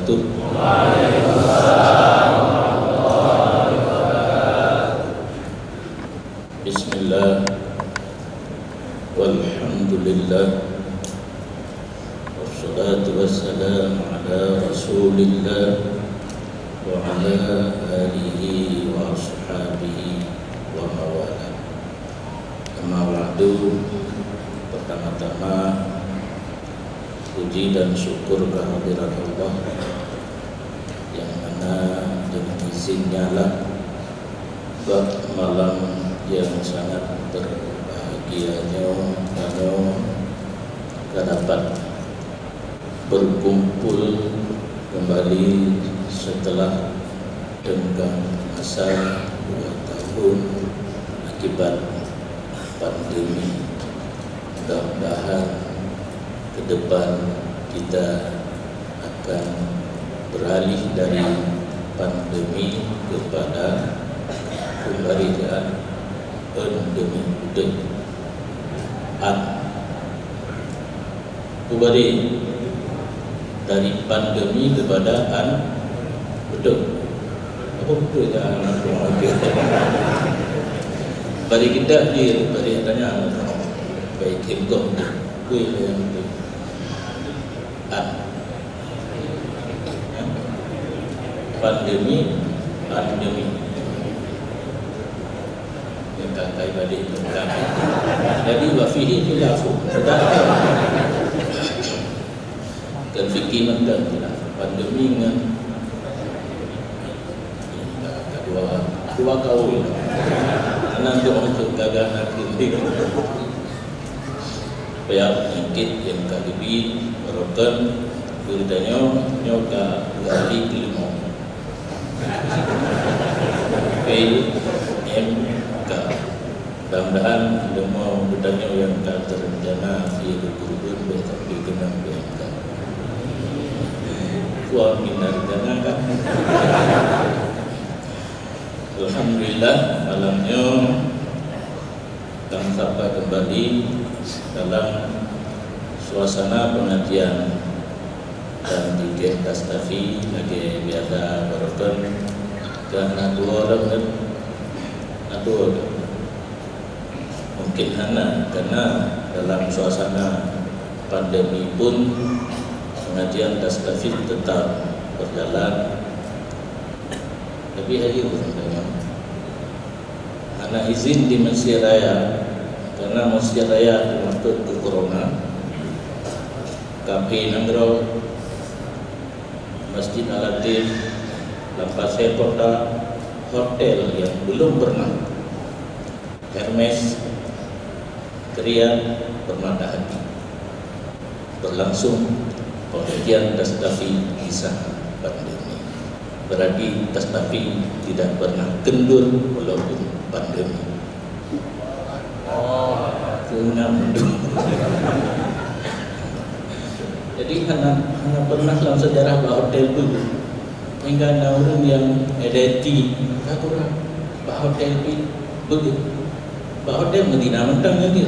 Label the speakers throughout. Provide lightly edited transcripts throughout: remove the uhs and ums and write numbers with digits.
Speaker 1: wabarakatuh. Bismillah, walhamdulillah, wassalatu wassalamu ala rasulillah wa ala alihi wa ashabihi wa mawala. Amma ba'du. Pertama-tama puji dan syukur kehadirat Allah yang mana dengan izinnya lah malam yang sangat berbahagianya kita dapat berkumpul kembali setelah tenggang masa 2 tahun akibat pandemi. Mudah-mudahan ke depan kita akan beralih dari pandemi kepada kebahagiaan endemi budaya. Kembali dari pandemi kepada betul. Apa betul ya? Bagi kita dia bagi tanya baik engkau kui yang pandemi yang kata balik bukan. Jadi wafihi khilafun. Dan fikih mendan pandemi dengan dua kaul. Nanti untuk gagal nanti. Supaya penyakit yang kalibi merupakan beritanya nyoka gali kelima PMK. Mudah-mudahan ilmu bertanya yang tak terencana di guru-guru besok dikenal PMK. Suami rencana kan. Alhamdulillah malamnya kami sampai kembali dalam suasana pengajian dan tiket Tastafi lagi biasa berokon karena 2 orang kan atau mungkin hana karena dalam suasana pandemi pun pengajian Tastafi tetap berjalan. Tapi hari ini anak izin di Masjid Raya karena Masjid Raya termasuk ke Corona. Kami Nanggro Masjid Al-Latif Lapas Kota hotel yang belum pernah Hermes Krian Permata Hati berlangsung pengajian Tastafi di sana pandemi. Berarti Tastafi tidak pernah kendur walaupun pandemi. Jadi hanya pernah dalam sejarah Pak Hotel dulu hingga ada orang yang edeti kurang Pak Hotel begitu Pak Hotel Medina mentang lagi.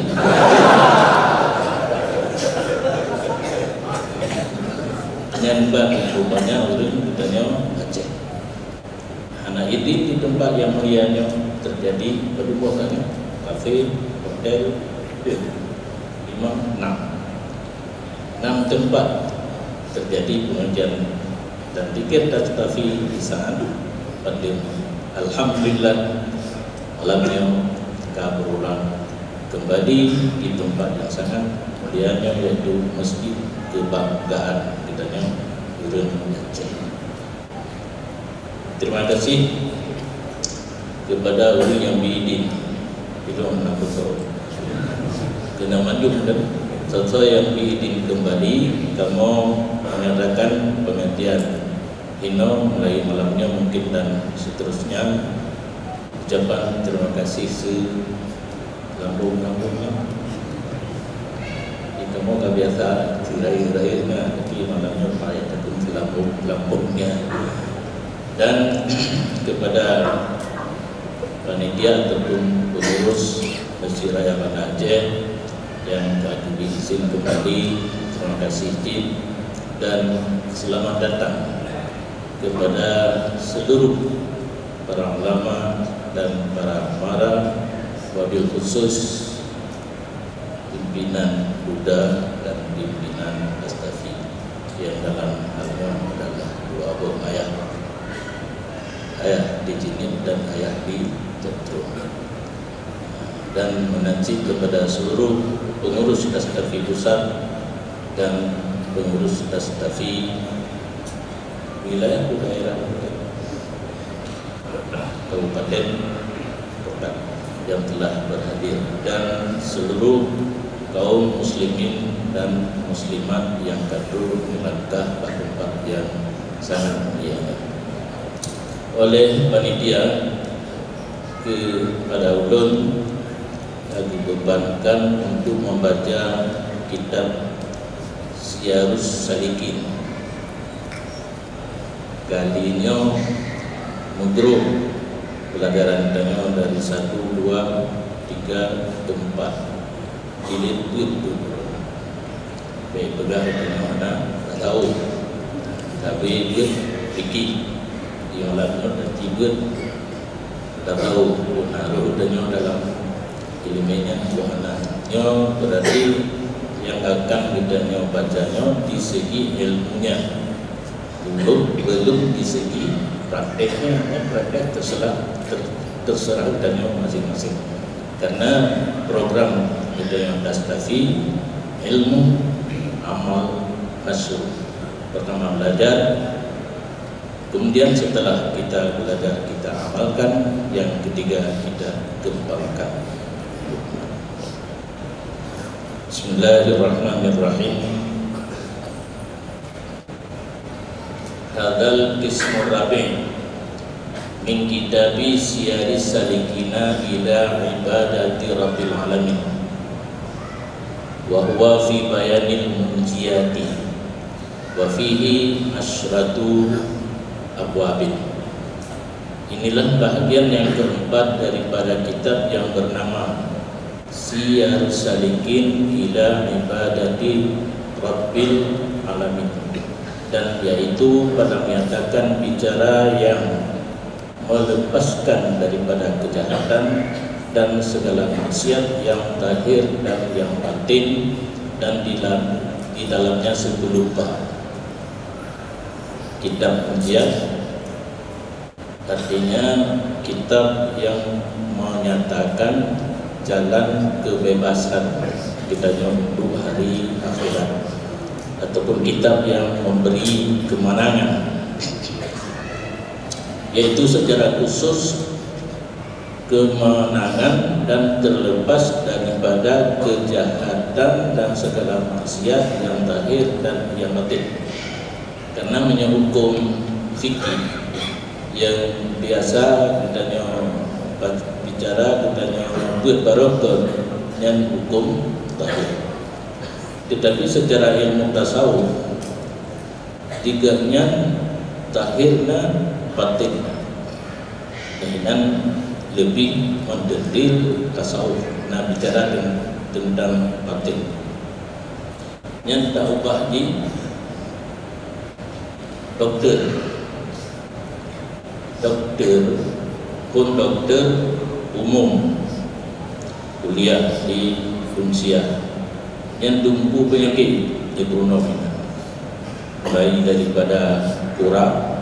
Speaker 1: Nyambang rupanya orang katanya Aceh. Anak ini di tempat yang mulianya terjadi berbuahannya kafe, hotel, 5, 6 tempat terjadi pengajian dan tiket Tastafi di saat pandemi. Alhamdulillah malamnya kita berulang kembali di tempat yang sangat mulianya yaitu Masjid Kebanggaan kitanya Urun Aceh. Terima kasih kepada orang yang biidin itu anak betul kena maju dan sesuai yang biidin kembali kamu menyatakan pengertian Hino mulai malamnya mungkin dan seterusnya ucapan terima kasih selambung-lambungnya. Kamu gak biasa tirai-tirainya tapi malamnya payah takut selambung-lambungnya. Dan kepada panitia ataupun pengurus Masjid Raya Banda Aceh yang kami izin kembali, terima kasih dan selamat datang kepada seluruh para ulama dan para amara, wabil khusus pimpinan Buddha dan pimpinan Astafi yang dalam halnya adalah dua buah ayah di Jinit dan ayah di Jatro, dan menanti kepada seluruh pengurus Astafi pusat dan pengurus Astafi wilayah daerah kabupaten kota yang telah berhadir, dan seluruh kaum muslimin dan muslimat yang kadu melangkah tempat yang sangat mulia. Oleh panitia kepada ulun dibebankan untuk membaca kitab Syiarus Salikin. Kalinya mudro pelajaran tanya dari 1, 2, 3, 4 jilid itu. Baik pegang tanya mana tak tahu, tapi dia fikir yang lain dan tiga tak tahu. Naruh tanya dalam ilmunya mana nyo, berarti yang akan kita bacanya di segi ilmunya belum di segi prakteknya. Praktek terserah tanya masing-masing, karena program kita yang Astafi ilmu, amal, nasyur. Pertama belajar, kemudian setelah kita belajar kita amalkan, yang ketiga kita kembangkan. Bismillahirrahmanirrahim. Hadzal qismur rabi' min kitabi Syiaris Salikina ila ibadati rabbil alamin, wa huwa fi bayanil munjiyati wa fihi asyratu abwabin. Inilah bahagian yang keempat daripada kitab yang bernama Syiarus Salikin ila ibadati rabbil alamin, dan yaitu pada menyatakan bicara yang melepaskan daripada kejahatan dan segala maksiat yang zahir dan yang batin, dan di dalamnya 10 bab. Kitab Munjiat artinya kitab yang menyatakan jalan kebebasan kita untuk hari akhirat, ataupun kitab yang memberi kemenangan, yaitu secara khusus kemenangan dan terlepas daripada kejahatan dan segala maksiat yang zahir dan yang batin. Karena menyehukum fikih yang biasa kita bicara, kita buat barokah yang hukum zahir, tetapi secara ilmu tasawuf tiganya zahirna batinna, dengan lebih mendetail tasawuf. Nah, bicara tentang batin yang tak ubah di dokter pun dokter umum kuliah di Unsia yang tumpu penyakit ekonomi, mulai daripada kurang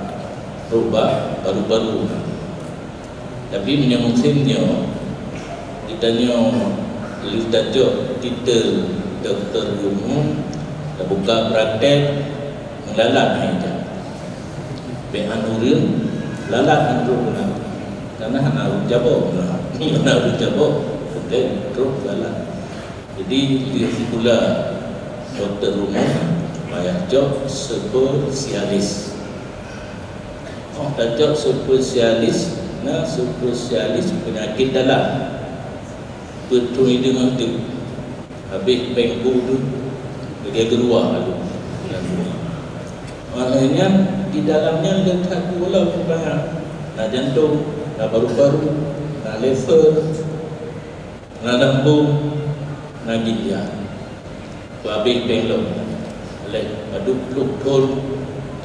Speaker 1: rubah baru-baru. Tapi menyambungnya ditanya listajo titel dokter umum, dah buka praktek melalat aja behanurin lalat untuk benar, karena hana jabo hana jabo kemudian terus lalat. Jadi dia pula dokter umum payah job spesialis. Oh, dah job spesialis. Nah, spesialis penyakit dalam betul dengan tu habis pengku tu dia keluar lalu. Maknanya di dalamnya letak bola perbangan, nah jantung, nah paru-paru, nah lever, nah lambung, nah ginjal. Habis penglo, lek aduk luk tol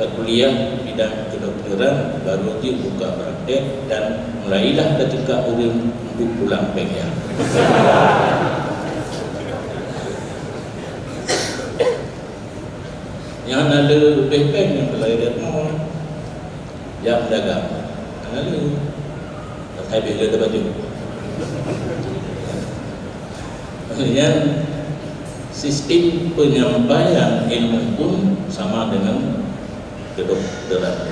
Speaker 1: ke kuliah bidang kedokteran, baru dia buka praktek dan mulailah ketika orang untuk pulang PKR. Yang ada bebek yang berlainan mau yang dagang, ada saya bela ada baju. Maksudnya sistem penyampaian ilmu pun sama dengan kedokteran.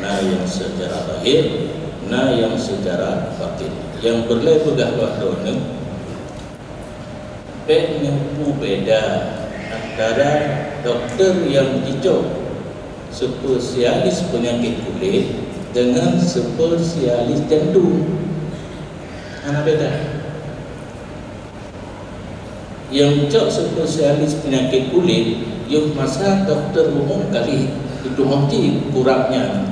Speaker 1: Nah yang secara lahir, nah yang secara batin. Yang berlebih waktu ini beda antara dokter yang hijau spesialis penyakit kulit dengan spesialis jantung. Ana beda. Yang hijau spesialis penyakit kulit, yang masa dokter umum kali itu mesti kurangnya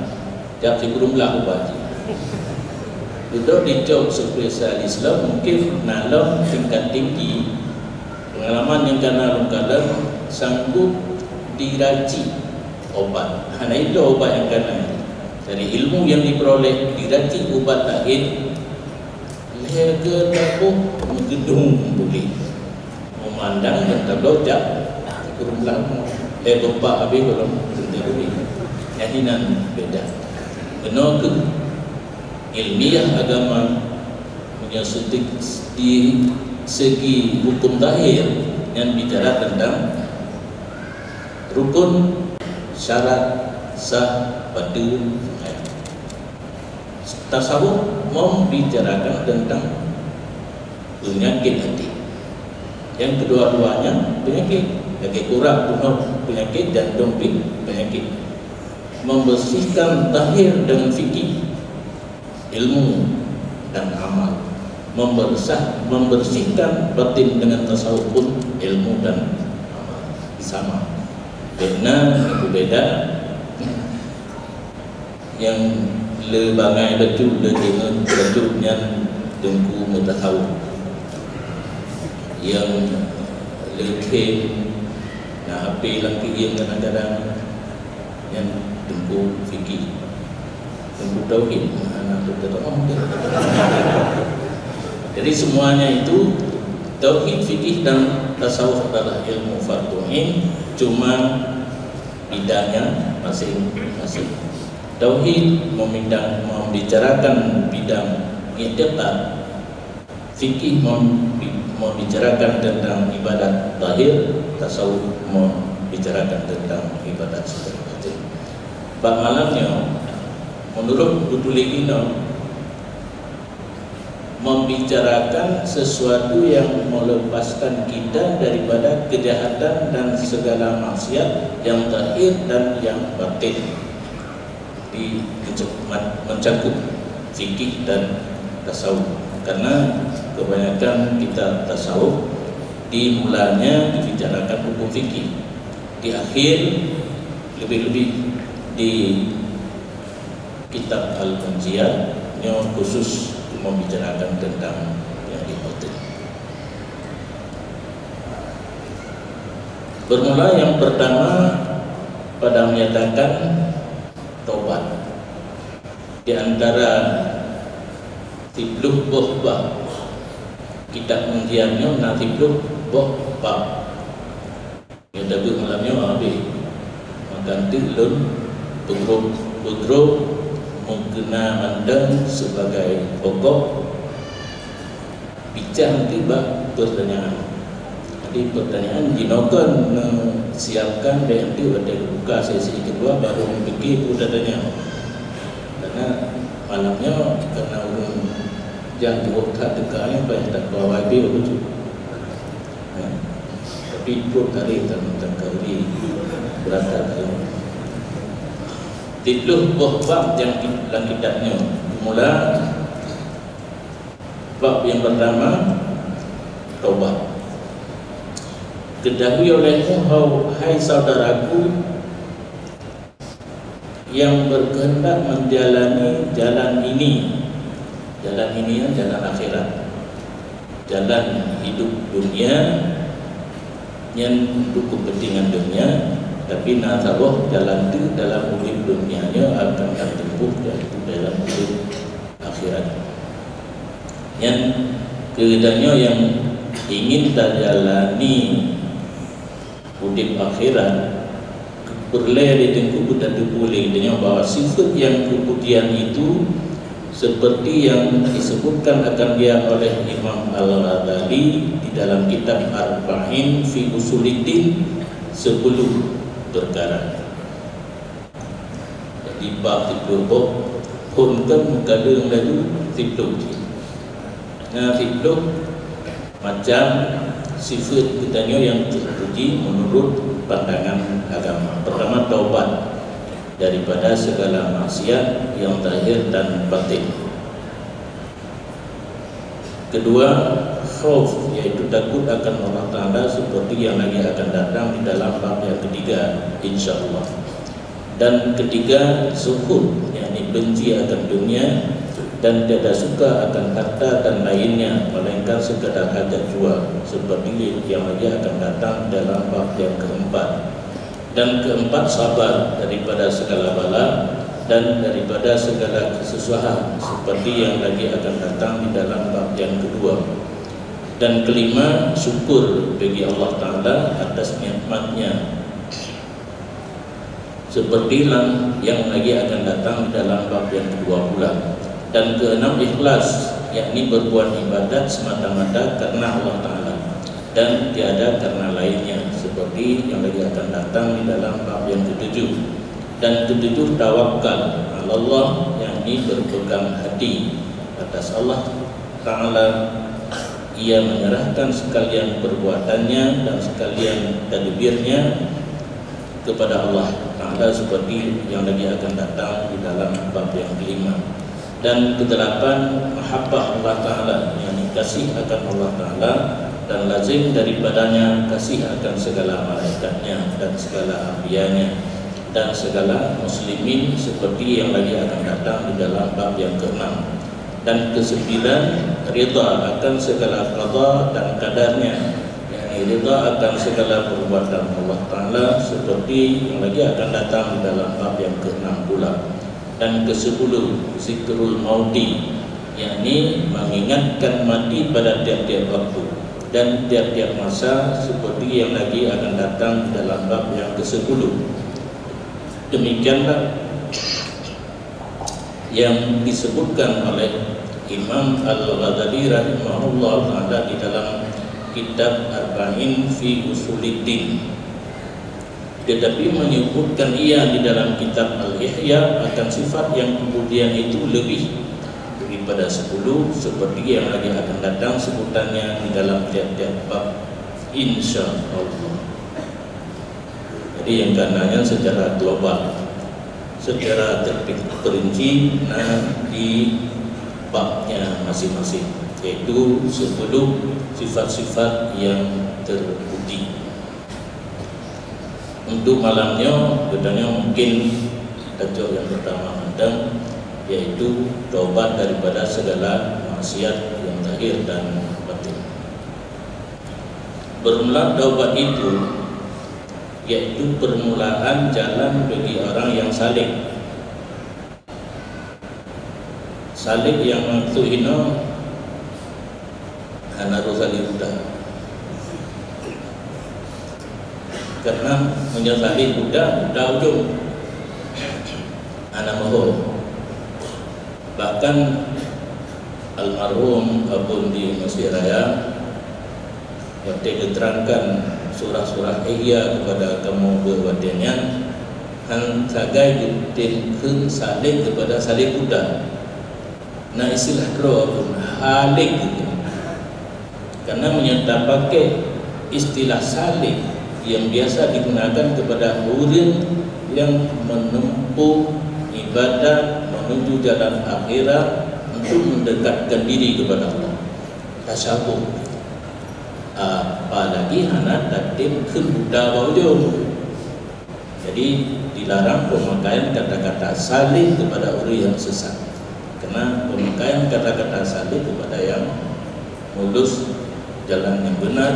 Speaker 1: jam sebelum lah ubat. Itu hijau spesialis lah mungkin dalam tingkat tinggi pengalaman yang kadang-kadang sanggup diraci obat. Hanya itu obat yang kena dari ilmu yang diperoleh diraci obat lain. Lega tahu menggedung boleh memandang dan terlojak kurang lama. Bapak habis belum sendiri. Jadi nan beda. Benar ke ilmiah agama punya di segi hukum zahir yang bicara tentang rukun syarat sah pada tasawuf membicarakan tentang penyakit hati. Yang kedua-duanya penyakit kurang penyakit jantung penyakit. Membersihkan zahir dengan fikih, ilmu dan amal. Membersihkan batin dengan tasawuf pun ilmu dan amal sama. Karena itu beda. Yang lebangai betul dengan betulnya tengku mutasawuf. Yang lekem nah api lagi yang kadang-kadang yang tengku fikih, tengku tauhid, anak jadi semuanya itu tauhid, fikih dan tasawuf adalah ilmu fardhu ain, cuma bidangnya masing-masing. Tauhid membicarakan bidang i'tiqad, fikih membicarakan tentang ibadat zahir, tasawuf membicarakan tentang ibadat secara batin. Bab malamnya menurut Butuligino membicarakan sesuatu yang melepaskan kita daripada kejahatan dan segala maksiat yang zahir dan yang batin, mencakup fikih dan tasawuf. Karena kebanyakan kita tasawuf dimulanya dibicarakan hukum fikih, di akhir lebih-lebih di kitab Al-Munjiyat yang khusus membicarakan tentang yang batin. Bermula yang pertama pada menyatakan taubat. Di antara 30 bab kitab Munjiyatnya na 30 bab. Yang dapat malamnya habis. Maka tilun begro mengkena mandang sebagai pokok bicara tiba pertanyaan. Jadi pertanyaan dinokan siapkan dan nanti ada buka sesi kedua baru memikir pertanyaan. Karena malamnya karena orang yang diokta tekannya banyak tak bawa IP lucu. Tapi pun hari tentang kali berada dalam titluh bab yang dalam kitabnya. Mula bab yang pertama taubat. Ketahui olehmu hai saudaraku yang berkehendak menjalani jalan ini. Jalan ini jalan akhirat, jalan hidup dunia yang untuk kepentingan dunia tapi nasaroh jalan itu dalam hidup dunianya akan tertempuh yaitu dalam hidup akhirat. Yang keridanya yang ingin terjalani hidup akhirat berleh di tengku dan boleh dengan bahwa sifat yang kemudian itu seperti yang disebutkan akan dia oleh Imam Al-Ghazali di dalam kitab Arba'in fi Usuluddin 10 perkara. Jadi bab itu pun kan kadang lalu tidur. Nah tidur macam sifat kitanya yang terpuji menurut pandangan agama. Pertama, taubat daripada segala maksiat yang zahir dan batin. Kedua, khauf, yaitu takut akan Allah Ta'ala seperti yang lagi akan datang di dalam bab yang ketiga, insyaAllah. Dan ketiga, zuhud, yakni benci akan dunia dan tidak suka akan harta dan lainnya, melainkan sekadar hajat jua, seperti yang lagi akan datang dalam bab yang keempat. Dan keempat, sabar daripada segala bala dan daripada segala kesusahan, seperti yang lagi akan datang di dalam bab yang kedua. Dan kelima, syukur bagi Allah Ta'ala atas nikmatnya, seperti yang lagi akan datang di dalam bab yang kedua pula. Dan keenam, ikhlas, yakni berbuat ibadat semata-mata karena Allah Ta'ala dan tiada karena lainnya, seperti yang lagi akan datang di dalam bab yang ketujuh. Dan ketujuh, tawakal Allah, yakni berpegang hati atas Allah Ta'ala. Ia menyerahkan sekalian perbuatannya dan sekalian tadbirnya kepada Allah Ta'ala, seperti yang lagi akan datang di dalam bab yang kelima. Dan kedelapan, mahabbah Allah Ta'ala, yakni kasih akan Allah Ta'ala, dan lazim daripadanya kasih akan segala malaikatnya dan segala anbiyanya dan segala muslimin, seperti yang lagi akan datang di dalam bab yang keenam. Dan kesembilan, rida akan segala qada dan kadarnya, yakni rida akan segala perbuatan Allah Ta'ala, seperti yang lagi akan datang di dalam bab yang keenam pula. Dan kesepuluh, zikrul mauti, yakni mengingatkan mati pada tiap-tiap waktu dan tiap-tiap masa, seperti yang lagi akan datang dalam bab yang ke-10. Demikianlah yang disebutkan oleh Imam Al-Ghazali rahimahullah ta'ala di dalam kitab Arba'in fi Usuluddin. Tetapi menyebutkan ia di dalam kitab Al-Ihya akan sifat yang kemudian itu lebih daripada 10, seperti yang lagi akan datang sebutannya di dalam tiap-tiap bab, insyaAllah. Jadi yang karenanya secara global, secara terperinci di babnya masing-masing, yaitu 10 sifat-sifat yang terpuji. Untuk malamnya katanya mungkin tajuk yang pertama mandang, yaitu taubat daripada segala maksiat yang zahir dan batin. Bermula taubat itu yaitu permulaan jalan bagi orang yang saleh. Saleh yang maksudnya harus saleh sudah. Karena menyesali budak ujung anak mohon. Bahkan almarhum Abu di Mesir Raya waktu diterangkan surah-surah Ihya kepada kamu berwadiannya, han sagai ditin saleh kepada saleh budak. Nah istilah kro halik gitu. Karena menyerta pakai istilah saleh yang biasa digunakan kepada orang yang menempuh ibadah menuju jalan akhirat untuk mendekatkan diri kepada Allah, tasawuf. Apalagi anak tatib kebuddha wajum. Jadi dilarang pemakaian kata-kata salih kepada orang yang sesat, karena pemakaian kata-kata salih kepada yang mulus jalan yang benar,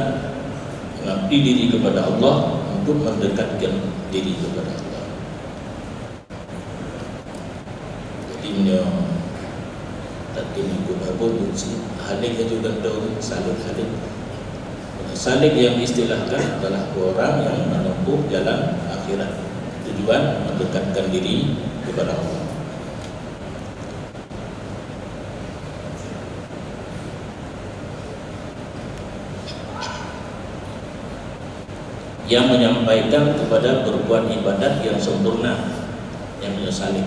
Speaker 1: mengabdi diri kepada Allah untuk mendekatkan diri kepada Allah. Jadi tadi minggu baru si halik juga tahu salik halik. Salik yang istilahkan adalah orang yang menempuh jalan akhirat, tujuan mendekatkan diri kepada Allah. Yang menyampaikan kepada berbuat ibadat yang sempurna, yang salik.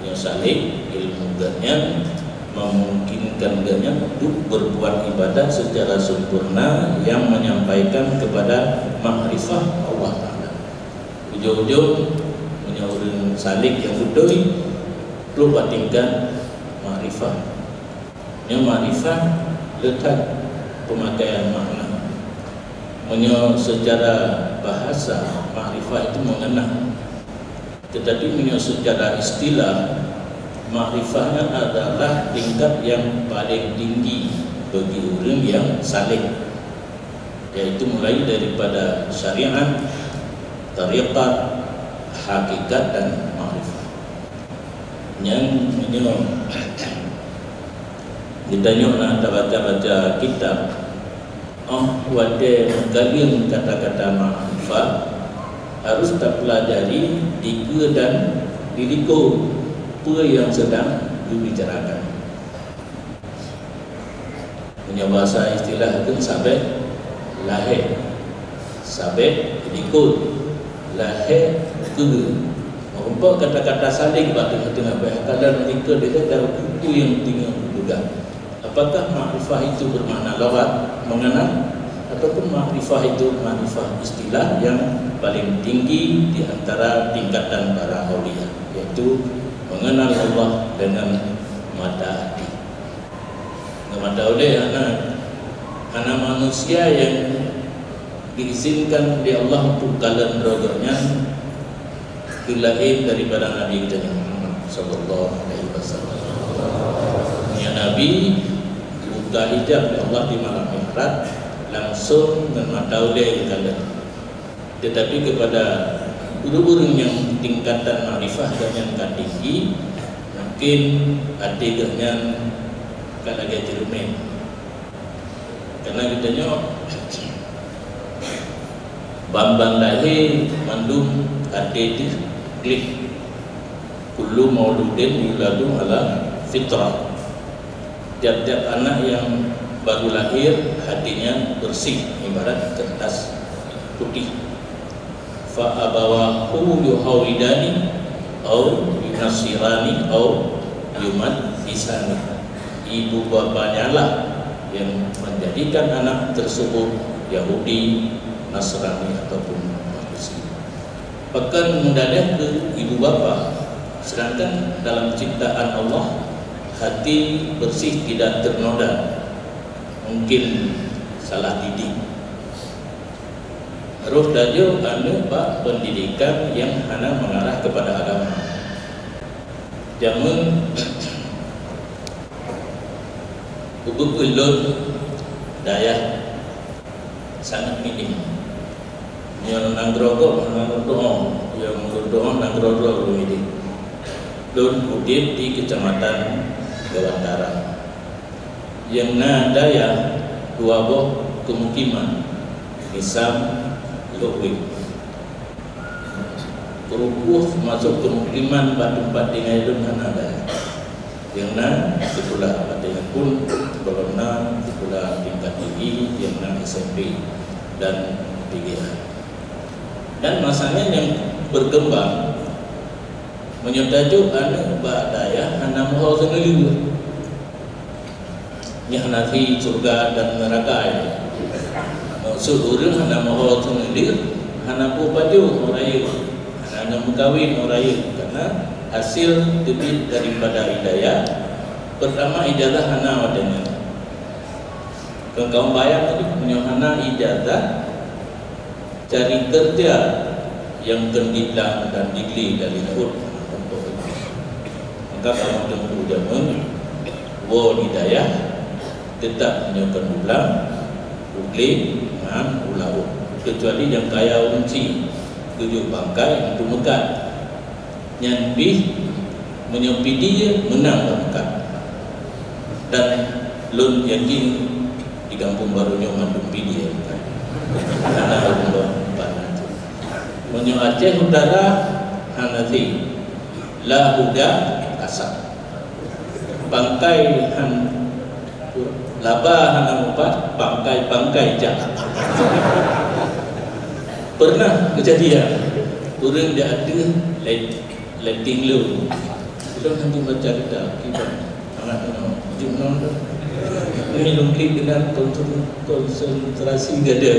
Speaker 1: Yang salik ilmunya memungkinkan dia untuk berbuat ibadat secara sempurna, yang menyampaikan kepada makrifah Allah Ta'ala. Ujung-ujung punya orang salik yang betul lupa tingkat makrifah. Yang makrifah letak pemakaian makna. Secara bahasa makrifah itu mengenal, tetapi secara istilah makrifahnya adalah tingkat yang paling tinggi bagi orang yang saleh, yaitu mulai daripada syariat, tariqat, hakikat dan makrifah. Yang ditanya nak baca kitab, wadah kalian kata-kata makrifah harus tak pelajari tiga dan diriku apa yang sedang dibicarakan. Punya bahasa istilah itu sampai lahir, sampai ikut lahir ke. Nampak kata-kata saling batu tengah baik. Kalau mereka dia tahu itu yang tinggal juga. Apakah makrifah itu bermakna lawat mengenal, ataupun makrifah itu makrifah istilah yang paling tinggi di antara tingkatan para aulia, yaitu mengenal Allah dengan mata hati. Mata oleh anak manusia yang diizinkan oleh Allah untuk kalian rogonya dilahir daripada Nabi kita Muhammad Sallallahu Alaihi Wasallam. Ya Nabi buka hijab oleh Allah di malam Mi'raj langsung dengan mata oleh kalian. Tetapi kepada guru-guru yang tingkatan makrifah dan yang tinggi, mungkin adik-adiknya kan agak jerumen. Karena kita Bambang lahir mandum adik klik kullu mauludin yuladu ala fitrah. Tiap-tiap anak yang baru lahir hatinya bersih, ibarat kertas putih. Fa abawahu yuhawidani au yunasirani au yumadisani. Ibu bapanya lah yang menjadikan anak tersebut Yahudi, Nasrani ataupun Majusi. Bahkan mendadak ke ibu bapa. Sedangkan dalam ciptaan Allah hati bersih, tidak ternoda. Mungkin salah didik. Roh dajo anu pak pendidikan yang hanya mengarah kepada agama. Jamun hubung ulun daya sangat minim. Yang nanggrogo ini. Lun Udin di Kecamatan Gawantara. Yang daya dua boh kemukiman Isam Luwih. Kurupuh masuk kemukiman tempat dengan itu ada. Yang sekolah dengan pun corona, sekolah tingkat tinggi, yang SMP dan PGH. Dan masanya yang berkembang menyatakan anak badaya anak mohon sendiri. Yang nanti surga dan neraka ini. Maksud orang anak mohon sendiri, anak baju orang anak mengkawin orang karena hasil dibit daripada hidayah. Pertama ijazah anak wadanya. Kalau kamu bayar tadi punya anak ijazah cari kerja yang terdilang dan digli dari pun. Maka kamu tempuh zaman wo hidayah tetap menyokan ulang, ugli, ulau. Kecuali yang kaya unci tujuh bangkai untuk Mekat. Yang pi menyepi dia menang ke Mekat. Dan lun yakin di kampung barunya mandung pi dia karena Allah bantu. Menyo Aceh Utara Hanafi la huda asap. Bangkai laba hana empat, bangkai jahat. Pernah kejadian orang dia ada letting lu. Kita nanti baca kita anak-anak jumlah ini lungkit dengan konsentrasi gada.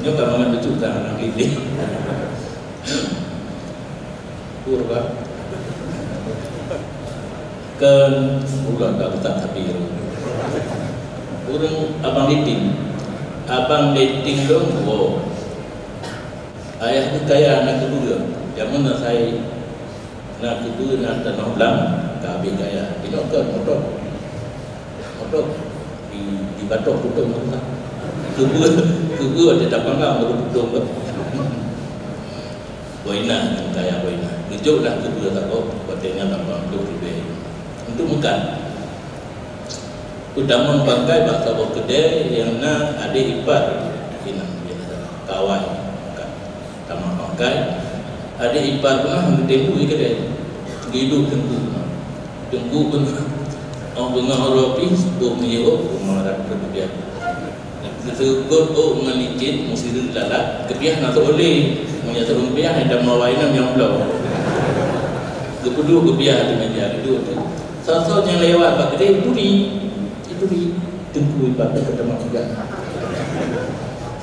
Speaker 1: Ini kamangan berjuta anak ini. Purba kan ulang tak tabir. Orang abang dating dong. Wow. Ayah ni kaya anak kedua. Zaman saya anak kedua nak tanah ulang, kami kaya. Binokar motor di batok putung tu. Kedua ada dapat kan baru putung tu. Boina kaya boina. Kejutlah kedua tak kau. Katanya tambah tu lebih. Untuk makan. Utama bangkai bahasa bawa kedai yang nak ada ipar kawai tamak bangkai ada ipar pun nak tempu di kedai hidup tempu pun orang bunga Europi sebab menyebut marah kebiak segur mengalicin mesti lalat kebiak nak oleh menyatu kebiak ada mawainam yang belau kepedu kebiak dengan dia itu salah yang lewat pak kedai itu di tengku ibadah pertama juga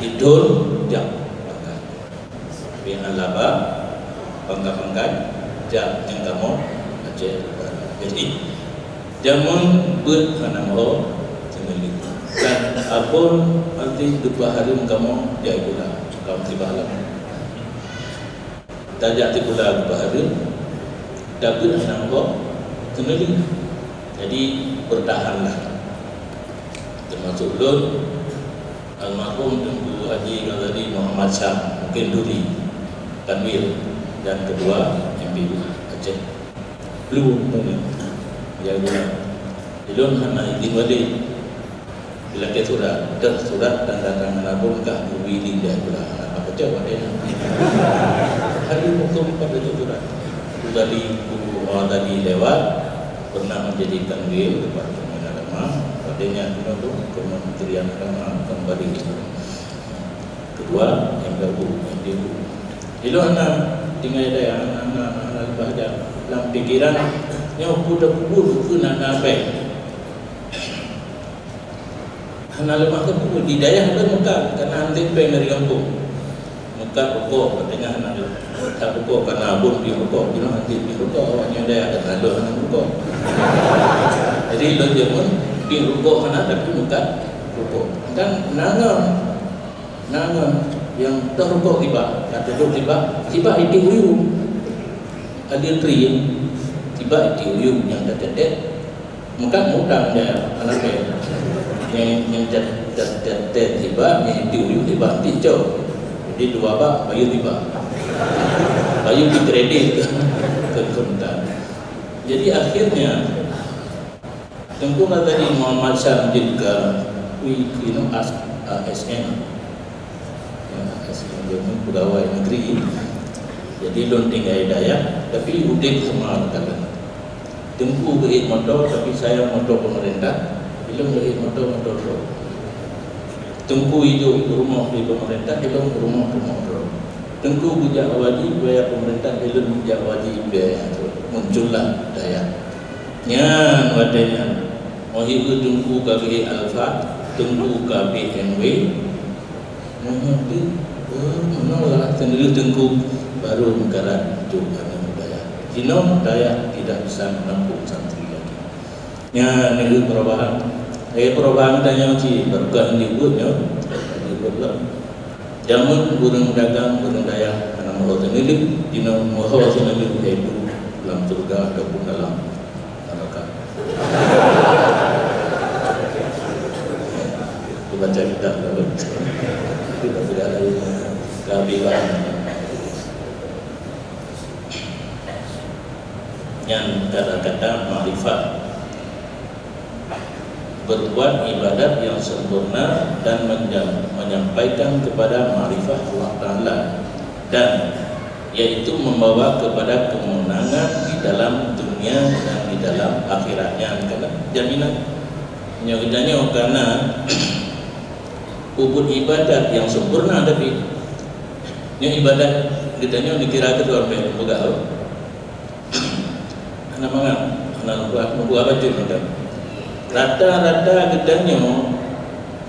Speaker 1: idul jam bangkai dengan laba bangkai jam yang kamu Aceh. Jadi jamun ber mana mau cengelik dan apun nanti dua hari kamu dia pula kamu tiba alam tajak tiba dua hari dapat anak kau cengelik. Jadi bertahanlah. Termasuk lun almarhum Tengku Haji Ghazali Muhammad Syam mungkin Duri Kanwil dan kedua MPU Aceh belum ya belum hanya izin balik bila ke surat dan datang menabung kah bumi dia pula apa kerja pada hari hukum pada surat tadi lewat pernah menjadi Kanwil Departemen Agama. Padanya itu Kementerian Agama kembali. Kedua MPU. Itu anak tinggal ada anak bahagia dalam pikiran yang budak ke nak nabai. Anak lemah ke di daya ada Mekah karena nanti pengen dari kampung. Mekah pokok katanya anak tak pokok karena abun di pokok. Bila nanti di pokok awaknya daya ada tanda anak pokok. Jadi lo jaman di rukuk anak tapi bukan rukuk. Dan nangan yang terrukuk tiba, yang duduk tiba itu uyum. Ada trium tiba itu uyum yang tetet. Maka mudah dia anak yang tetet tiba yang itu uyum tiba hijau. Jadi dua bak bayu tiba. Bayu dikredit ke kontan. Jadi akhirnya Tengku Ghazali Muhammad Syam juga ASN pegawai negeri. Jadi lon tinggal daya tapi udik sama kata. Tengku beri motor tapi saya motor pemerintah. Belum beri motor. Tengku hidup rumah di pemerintah, belum rumah. Tengku bujak wajib bayar pemerintah, belum bujak wajib bayar. Muncullah daya. Nyan wadanya. Mohibu Tengku KBH Alfa, Tengku KBMW, menolak sendiri Tengku baru negara juga budaya. Jinom daya tidak bisa menampung santri lagi. Ya negeri perubahan. Perubahan tanya si berkah dibuatnya, dibuatlah. Jamun burung dagang, burung daya, anak mohon sendiri, jinom mohon sendiri itu dalam surga ataupun dalam neraka. Baca kitab lalu kita tidak lagi kehabisan yang kata-kata ma'rifat, berbuat ibadat yang sempurna dan menyampaikan kepada ma'rifat Allah Ta'ala, dan yaitu membawa kepada kemenangan di dalam dunia dan di dalam akhiratnya. Karena jaminan nyawidanya karena ubud ibadat yang sempurna, tapi yang ibadat kitanya dikira ke tuan pek begal anak mangan anak buah baju macam rata-rata kitanya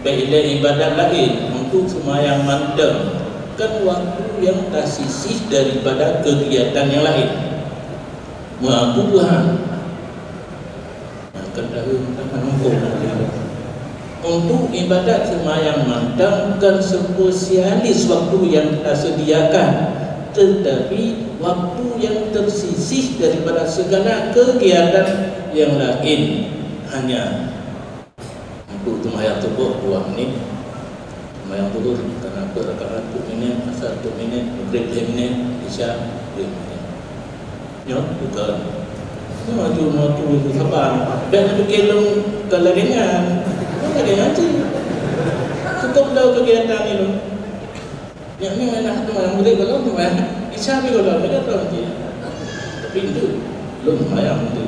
Speaker 1: bila ibadat lain untuk semayang mandang kan waktu yang tersisih daripada kegiatan yang lain mengaku Tuhan untuk ibadat semayang mandang kan spesialis waktu yang tersediakan, tetapi waktu yang tersisih daripada segala kegiatan yang lain hanya untuk semayang tubuh 2 menit, semayang tubuh karena rakaat 2 minit, asar 2 minit, maghrib 2 minit, isya 2 minit. Nyok bukan. Maju itu sabar. Dan itu kelong kelaringan. Ada ngaji. Cukup dah kegiatan itu. Yang ni enak tu yang boleh kalau tu kan. Isya ni kalau mereka tahu nanti. Tapi itu belum ayam tu.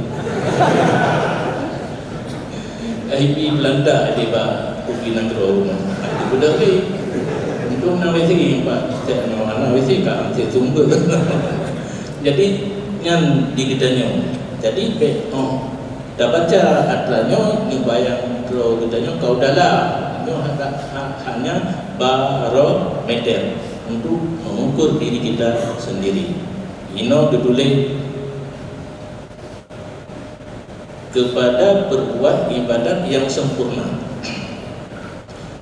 Speaker 1: IP Belanda di bawah Pimpinan Rumah. Itu budak ni. Untuk nak wesi pak. Saya nak wesi kan. Saya sumber. Jadi yang dikitanya. Jadi dah baca atlanya ni bayang kalau kitanya kau dalam itu hanya barometer untuk mengukur diri kita sendiri. Ino ditulis kepada berbuat ibadat yang sempurna.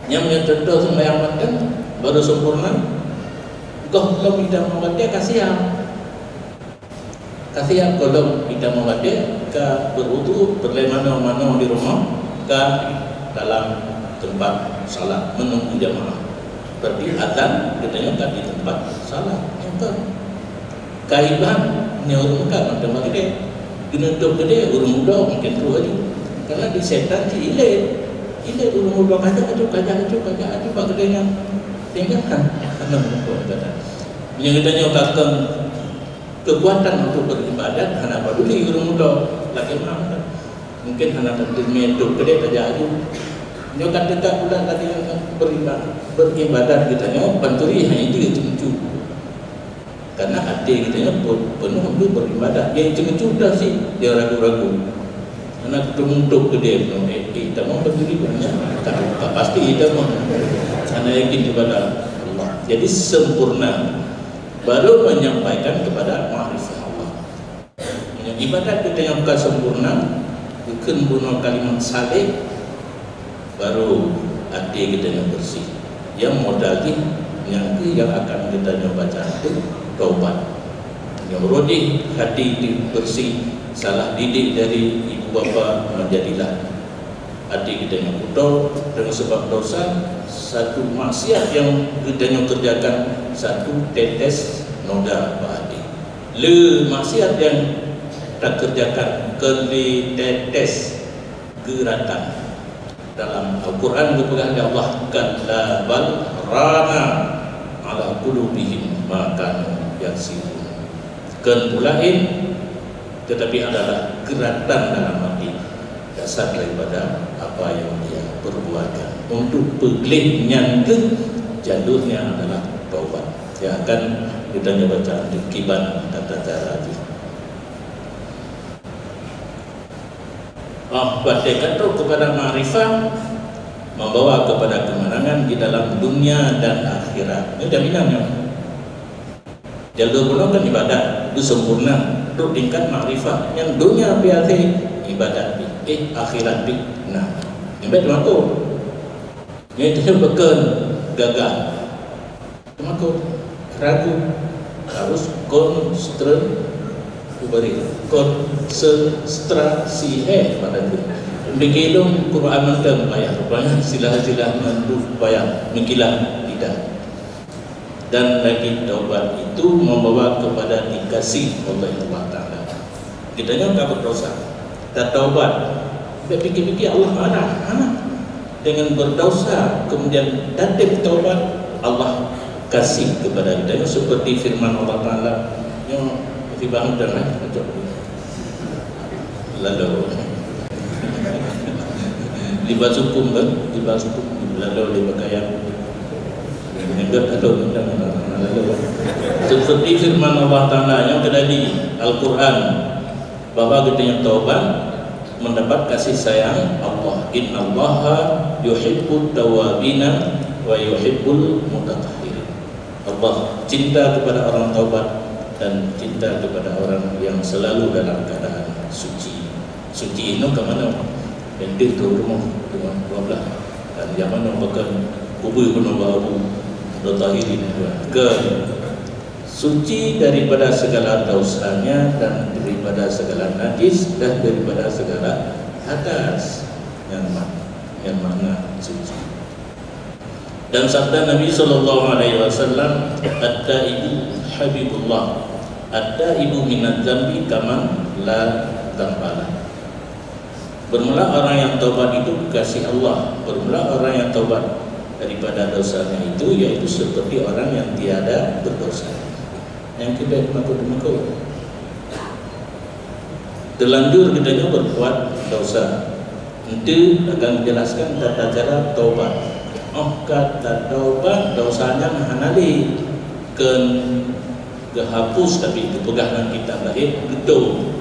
Speaker 1: Yang contoh sembahyang makan baru sempurna. Kau belum tidak membaca kasihan. Kasihan kalau kita membaca ke berwudu berlemana-mana di rumah ke dalam tempat salat menunggu jamaah. Berarti adzan katanya kan di tempat salat. Yang kaiban ni orang kan tempat gede. Guna dok gede orang muda mungkin tu aja. Karena di setan si ile orang muda kata pak gedenya. Tinggal kan anak muda kata. Yang katanya kakang kekuatan untuk beribadat hanya peduli orang muda lagi mana mungkin hanya terjemah dok gede saja aja. Dia kata tak pula lagi beribadat kita nya panturi hanya itu cucu. Karena hati kita nya penuh untuk beribadat. Yang cucu dah sih dia ragu-ragu. Karena ketemu dok gede kita mau panturi banyak. Tak pasti kita mau. Karena yakin kepada Allah. Jadi sempurna. Baru menyampaikan kepada ma'rifah Allah. Ibadat kita yang bukan sempurna, bukan guna kalimat saleh, baru hati kita yang bersih. Yang modalnya yang akan kita baca itu taubat. Yang rodih hati bersih, salah didik dari ibu bapa menjadilah hati kita yang kotor dengan sebab dosa. Satu maksiat yang kita kerjakan, satu tetes noda hati. Le maksiat yang tak kerjakan, keli tetes geratan. Dalam Al-Quran berpegang Allah kalla bal rana ala qulubihim ma kanu yaksibun. Kenulain tetapi adalah geratan dalam hati dasar daripada apa yang dia perbuatkan. Untuk peglihnya ke jalurnya adalah taubat. Yang akan kita baca di kiban kata lagi. Baca kepada ma'rifah membawa kepada kemenangan di dalam dunia dan akhirat. Ini jaminannya. Jalur pulau kan ibadat itu sempurna. Itu tingkat ma'rifah. Yang dunia biasa ibadat akhirat nah. Yang baik aku. Yang itu bukan gagal. Aku ragu harus konsentrasi pada itu. Begilung Quran mentang bayar rupanya silah-silah menduh bayar mengkilah tidak. Dan lagi taubat itu membawa kepada dikasih oleh Allah Ta'ala. Kita nyangka berdosa, tak taubat. Fikir-fikir Allah marah, dengan berdosa kemudian datang taubat, Allah kasih kepada kita seperti firman Allah Taala yang dibahas dengan macam lalu libas hukum lalu dipakaian enggak atau lalu seperti firman Allah Taala yang ada di Al-Quran bahwa kita yang taubat mendapat kasih sayang Allah. Innallaha yuhibbut tawabina wa yuhibbul mutatahhirin. Allah cinta kepada orang taubat dan cinta kepada orang yang selalu dalam keadaan suci. Suci itu ke mana? Yang itu rumah 12 dan yang mana bahkan kubur pun baru mutatahirin ke suci daripada segala dosanya dan daripada segala najis dan daripada segala hadas yang makna suci. Dan sabda Nabi SAW, at-taibu habibullah, at-taibu minadz dzambi kaman la dzambala. Bermula orang yang taubat itu kasih Allah. Bermula orang yang taubat daripada dosanya itu yaitu seperti orang yang tiada berdosa. Yang kita makut-makut terlanjur kita berbuat dosa. Itu akan menjelaskan tata cara taubat. Kata taubat dosanya hanali kehapus tapi kepegangan kita lahir betul.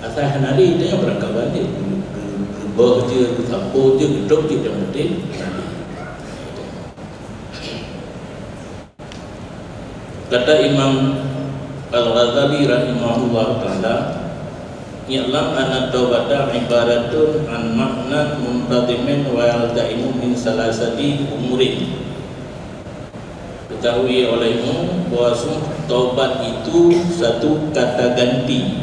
Speaker 1: Asal hanali itu yang berangkat balik. Berubah je, berhapus je, gedok je yang penting. Kata Imam Al-Ghazali rahimahullah ta'ala, "Ya'lam anna taubata ibaratun an makna muntadimin wa yaltaimu min salasati umurin." Ketahui olehmu bahwa taubat itu satu kata ganti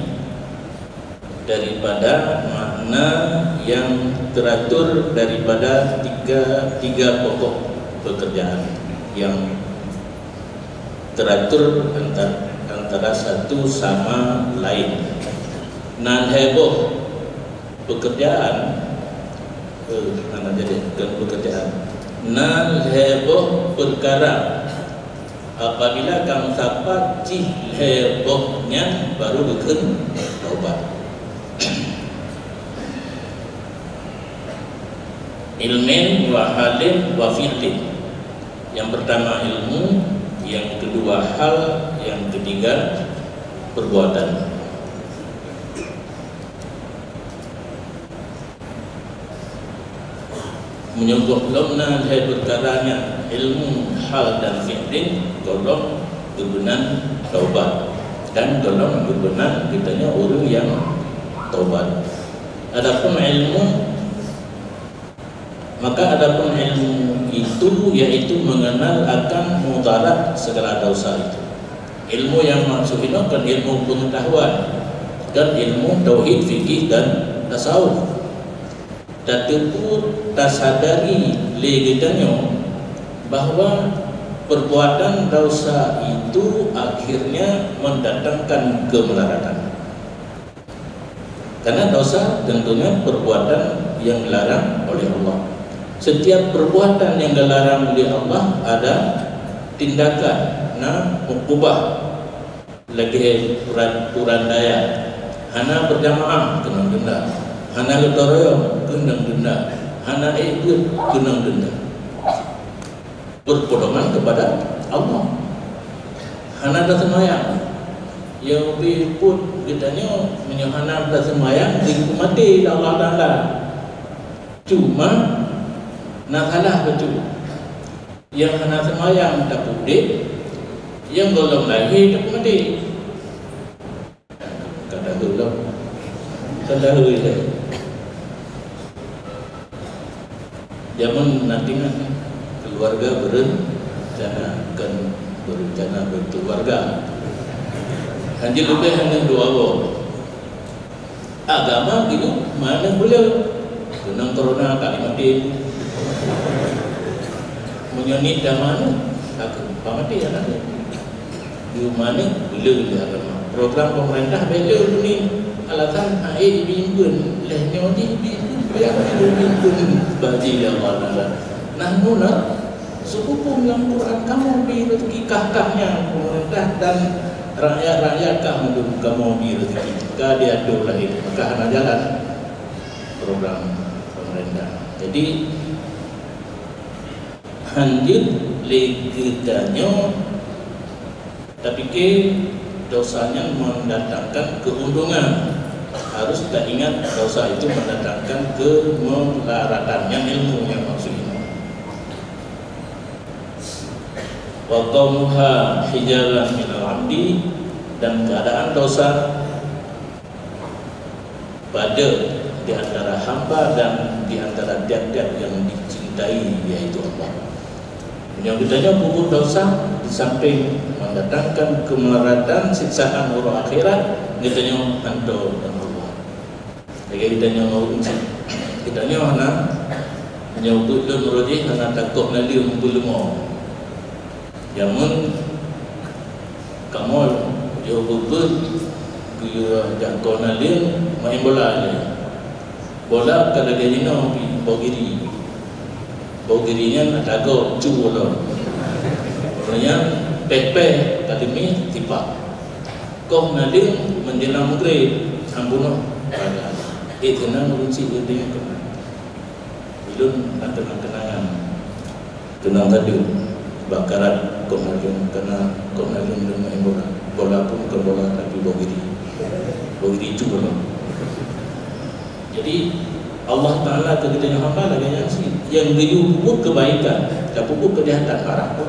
Speaker 1: daripada makna yang teratur daripada tiga pokok pekerjaan yang teratur antara satu sama lain. Nan heboh pekerjaan mana jadi bukan pekerjaan. Nan heboh perkara apabila kamu dapat cih hebohnya baru bikin taubat. Ilmin wa halin wa fi'lin. Yang pertama ilmu, yang kedua hal, yang ketiga perbuatan. Menyebut lomna hai perkaranya ilmu, hal dan fi'lin golong kebenan taubat dan golong kebenan kitanya orang yang taubat. Adapun ilmu, maka adapun ilmu itu yaitu mengenal akan mudarat segala dosa itu. Ilmu yang maksudnya kan ilmu pengetahuan dan ilmu tauhid, fikih dan tasawuf. Tetapi tak sadari legitanya bahwa perbuatan dosa itu akhirnya mendatangkan kemelaratan. Karena dosa tentunya perbuatan yang dilarang oleh Allah. Setiap perbuatan yang dilarang oleh Allah ada tindakan mukubah lagi puran daya. Hana berjamaah kena denda, hana getoroyong kena denda, hana ikut kena denda. Berpedoman kepada Allah. Hana dah semayang, yang pun kitanya menyahana dah semayang dihukumati Allah Taala. Cuma nak salah betul. Yang hana semayang tak pudih, yang belum lagi tak mati. Kata belum, kata belum. Zaman nanti keluarga berencana berkeluarga. Hanya lebih hanya dua orang. Agama gitu mana boleh. Kenang corona tak mati. Menyonit dah mana? Aku pamati ya nanti. Di mana boleh agama. program pemerintah bela ni alasan air bimbun lehnya ni biar bimbun bagi dia Allah. Nah nuna sehukum yang Quran kamu beri rezeki kahkahnya pemerintah dan rakyat-rakyat kamu beri rezeki. Jika dia ada lagi maka hanya jalan program pemerintah. Jadi hanjut legitanya tapi ke dosanya mendatangkan keuntungan. Harus kita ingat dosa itu mendatangkan kemelaratannya ilmu yang maksudnya. Wa qaumuha hijaran minal abdi, dan keadaan dosa pada di antara hamba dan di antara tiap-tiap yang dicintai yaitu Allah. Yang ditanya pupuk dosa di samping mendatangkan kemelaratan siksaan orang akhirat, ditanya anto dan Allah. Jadi ditanya orang ditanya mana menyebut dan merojih karena takut nanti belum. Jangan kamu jawab dia jangkau nanti main bola aja. Bola kalau dia ni nak bogiri. Bogirinya nak agak cu bola. Orangnya peh-peh tadi ni tipak. Kau nanti menjelang maghrib sambuno pada. Tenang urusi dia tu. Belum nak kenangan. Kenang tadi bakaran komarjun kena komarjun dengan bola. Bola pun ke bola tapi bogiri. Bogiri cu bola. Jadi Allah Ta'ala ketika hamba lagi yang beri pupuk kebaikan dan pupuk kejahatan marah pun.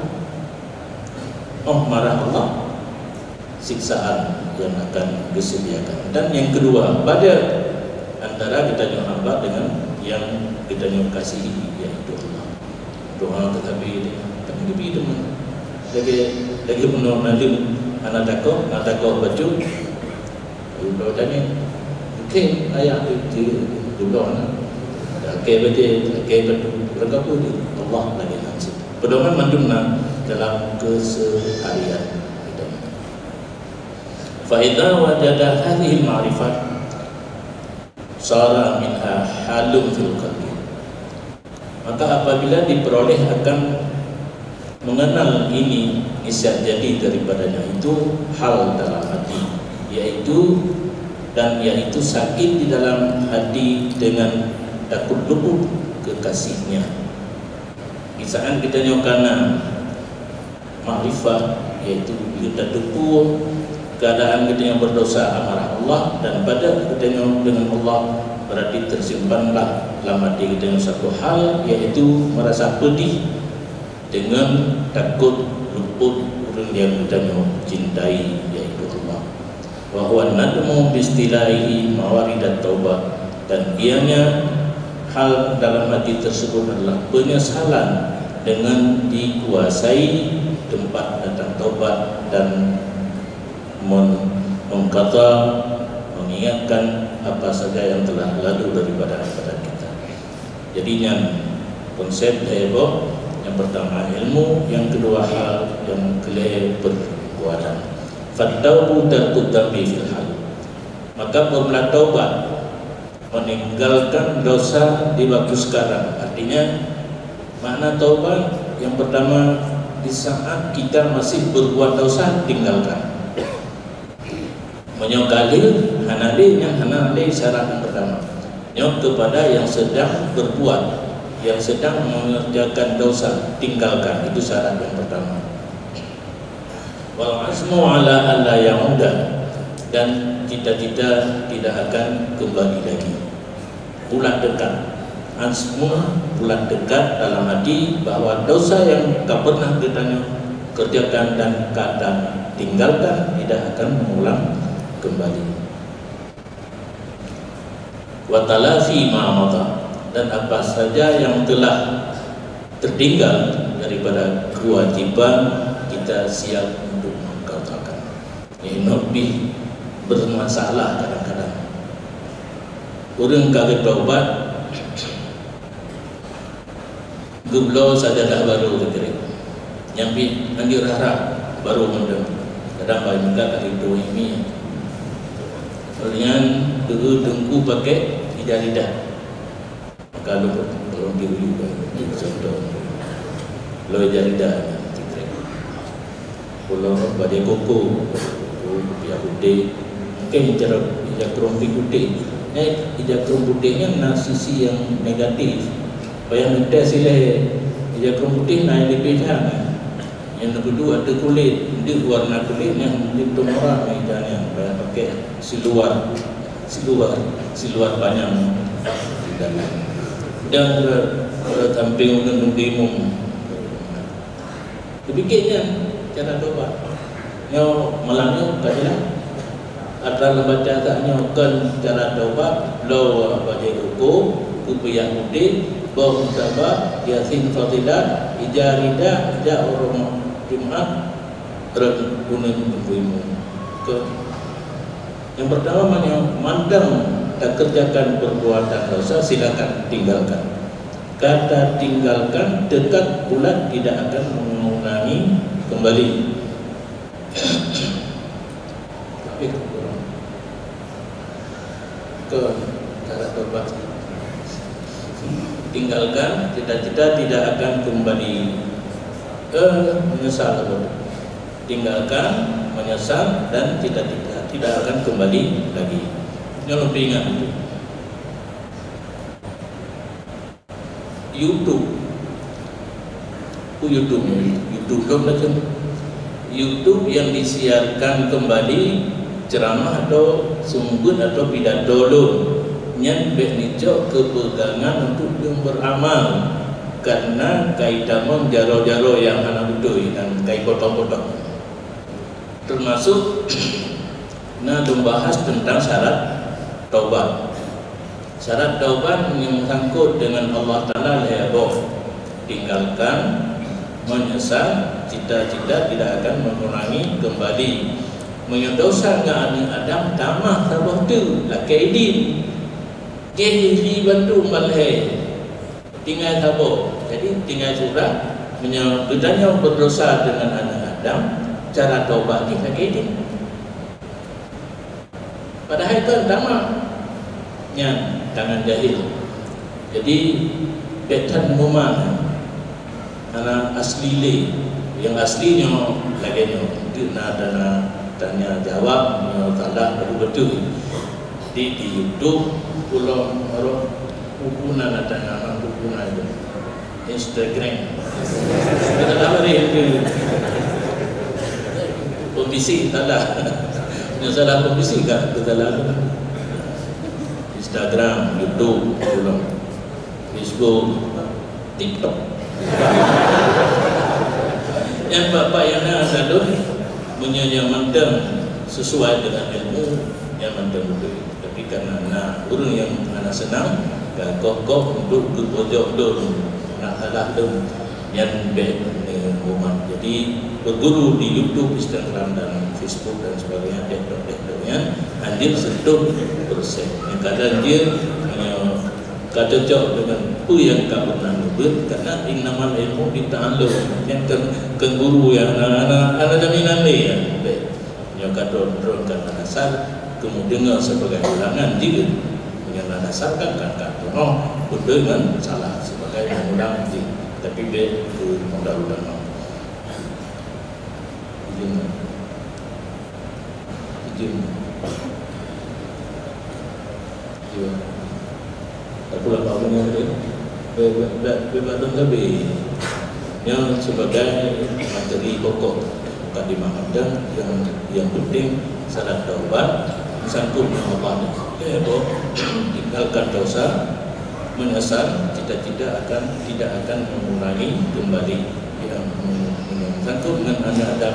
Speaker 1: Oh marah Allah, siksaan yang akan disediakan. Dan yang kedua, pada antara kita hamba dengan yang kita kasihi yaitu Allah. Doa tetapi lebih demen. Lagi menurut nanti anak takut baju. Udah tanya. Mungkin ayah itu juga betul mereka pun Allah lagi nanti pedoman mandumna dalam keseharian kita. Faida wajada hadhihi ma'rifat sara minha halum fil qalbi. Maka apabila diperoleh akan mengenal ini isyak jadi daripadanya itu hal dalam hati, yaitu sakit di dalam hati dengan takut luput kekasihnya. Misalkan kita nyokana makrifat, yaitu kita duku keadaan kita yang berdosa amarah Allah, dan pada kita dengan Allah berarti tersimpanlah dalam hati kita yang satu hal, yaitu merasa pedih dengan takut luput orang yang kita cintai yaitu Allah. Wa huwa nadmu bistilahi mawaridat taubat, dan ianya hal dalam hati tersebut adalah penyesalan dengan dikuasai tempat datang taubat dan mengkata mengingatkan apa saja yang telah lalu daripada kita. Jadinya konsep heboh yang pertama ilmu, yang kedua hal, yang kelima perbuatan. Fataubu tarkut dambi fil hal. Maka pembelah taubat meninggalkan dosa di waktu sekarang. Artinya makna taubat yang pertama, di saat kita masih berbuat dosa tinggalkan. Menyokalil hanade yang hanade syarat yang pertama. Nyok kepada yang sedang berbuat, yang sedang mengerjakan dosa tinggalkan, itu syarat yang pertama. Wal azmu ala alla yauda, dan cita-cita tidak akan kembali lagi. Bulan dekat, azmu bulan dekat dalam hati bahwa dosa yang tak pernah kita kerjakan dan kadang tinggalkan tidak akan mengulang kembali. Wa talafi ma madha, dan apa saja yang telah tertinggal daripada kewajiban kita siap untuk mengatakan. Ini lebih bermasalah kadang-kadang. Orang kaget taubat, gublo saja dah baru bergerak. Yang nanti harap baru mendem. Kadang banyak kali itu ini Kalian dengku pakai ijazah lidah. Kalau dia juga contoh, lo ijazah lidah, kalau pada koko, pihak putih, mungkin cara ijazah kerumput putih. Ijazah kerumput putihnya nak sisi yang negatif. Bayang kita sila ijazah kerumput putih naik di pilihan. Yang kedua ada kulit, dia warna kulit yang di orang ijazahnya bayang pakai siluar banyak dan tamping dengan dimum. Demikiannya cara doa. Nyo malangnya kajilah. Ada lembaga catanya kan cara doa lo baca hukum kupiyah putih bau sabah yasin fadilah ijarida ja orang Jumat tergunung ilmu ke. Yang pertama mandang tak kerjakan perbuatan dosa, silakan tinggalkan. Kata tinggalkan dekat bulan tidak akan mengulangi kembali. Ke cara tobat. Tinggalkan, cita-cita tidak akan kembali. Menyesal. Tinggalkan, menyesal dan cita-cita tidak akan kembali lagi. Jangan lupa ingat itu. YouTube yang disiarkan kembali ceramah atau sungguh atau pidato lo nyan beknico kepegangan untuk beramal karena kaitamon jaro-jaro yang anak budoi dan kai potong-potong termasuk membahas tentang syarat taubat. Syarat taubat yang sangkut dengan Allah Ta'ala lehabo tinggalkan, menyesal, cita-cita tidak akan mengurangi kembali. Menyodosa dengan Adam tamah sabah tu lah kaidin kehi bantu malhe tinggal sabah. Jadi tinggal surah menyebutnya berdosa dengan anak Adam. Cara taubat kita kaidin. Padahal itu pertama tangan jahil. Jadi betan rumah anak asli le yang aslinya lagi nak tanya jawab salah betul di YouTube pulau orang hubungan tanya hubungan itu Instagram kita tahu ni kondisi salah. Salah kondisi kan dalam Instagram, YouTube, Facebook, TikTok. Yang bapak yang ada tu punya mandang sesuai dengan ilmu yang mandang betul. Tapi karena orang yang anak senang, kokoh untuk berpojok dulu, nak salah tu yang baik umat. Jadi berguru di YouTube, Instagram dan Facebook dan sebagainya, dekdok-dekdoknya hadir 100%. Yang kadang dia kata jauh dengan apa yang kamu pernah nyebut karena inamal ilmu dita'alum yang ke guru yang anak jaminan ni yang kata turunkan dasar kemudian sebagai ulangan juga yang dasarkan kan kata betul dengan salah sebagai ulang tapi dia itu modal-modal izin aku lah tahu dengan dia berbanding lebih yang sebagai materi pokok mukadimah dan yang penting syarat taubat sangkut dengan Allah. Tinggalkan dosa, menyesal, cita-cita tidak akan mengurangi kembali yang sangkut dengan anda ada